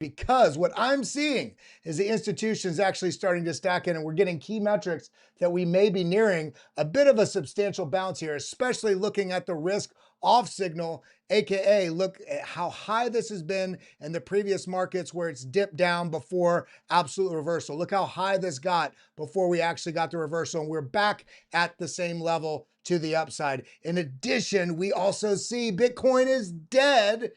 because what I'm seeing is the institutions actually starting to stack in, and we're getting key metrics that we may be nearing a bit of a substantial bounce here, especially looking at the risk off signal, aka look at how high this has been in the previous markets where it's dipped down before absolute reversal. Look how high this got before we actually got the reversal, and we're back at the same level to the upside. In addition, we also see Bitcoin is dead.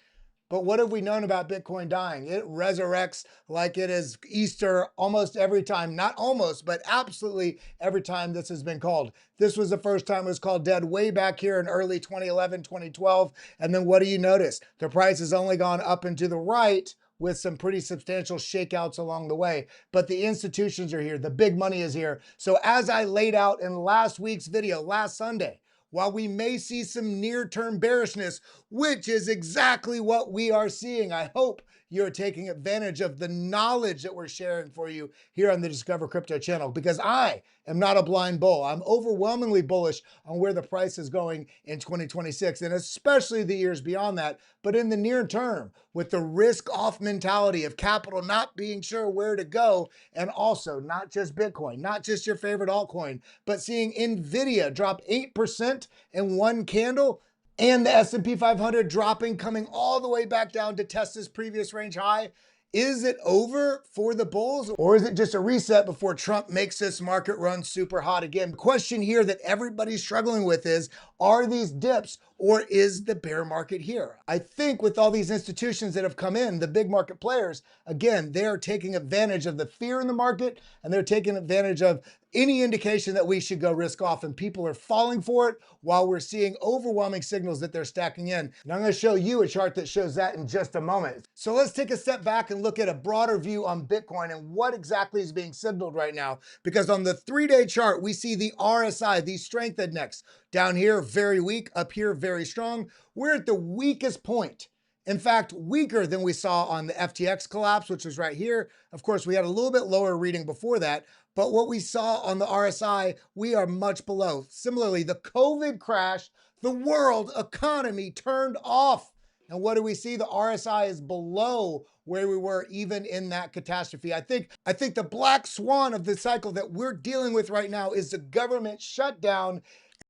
But what have we known about Bitcoin dying? It resurrects like it is Easter almost every time. Not almost, but absolutely every time this has been called. This was the first time it was called dead way back here in early 2011, 2012. And then what do you notice? The price has only gone up and to the right with some pretty substantial shakeouts along the way. But the institutions are here. The big money is here. So as I laid out in last week's video, last Sunday, while we may see some near-term bearishness, which is exactly what we are seeing, I hope you're taking advantage of the knowledge that we're sharing for you here on the Discover Crypto channel, because I am not a blind bull. I'm overwhelmingly bullish on where the price is going in 2026, and especially the years beyond that. But in the near term, with the risk-off mentality of capital not being sure where to go, and also not just Bitcoin, not just your favorite altcoin, but seeing NVIDIA drop 8% in one candle, and the S&P 500 dropping, coming all the way back down to test this previous range high. Is it over for the bulls, or is it just a reset before Trump makes this market run super hot again? The question here that everybody's struggling with is, are these dips or is the bear market here? I think with all these institutions that have come in, the big market players, again, they're taking advantage of the fear in the market, and they're taking advantage of any indication that we should go risk off, and people are falling for it while we're seeing overwhelming signals that they're stacking in. And I'm going to show you a chart that shows that in just a moment. So let's take a step back and look at a broader view on Bitcoin and what exactly is being signaled right now. Because on the 3-day chart, we see the RSI, the strength index, down here very weak, up here very strong. We're at the weakest point. In fact, weaker than we saw on the FTX collapse, which was right here. Of course, we had a little bit lower reading before that, but what we saw on the RSI, we are much below. Similarly, the COVID crash, the world economy turned off. And what do we see? The RSI is below where we were even in that catastrophe. I think the black swan of the cycle that we're dealing with right now is the government shutdown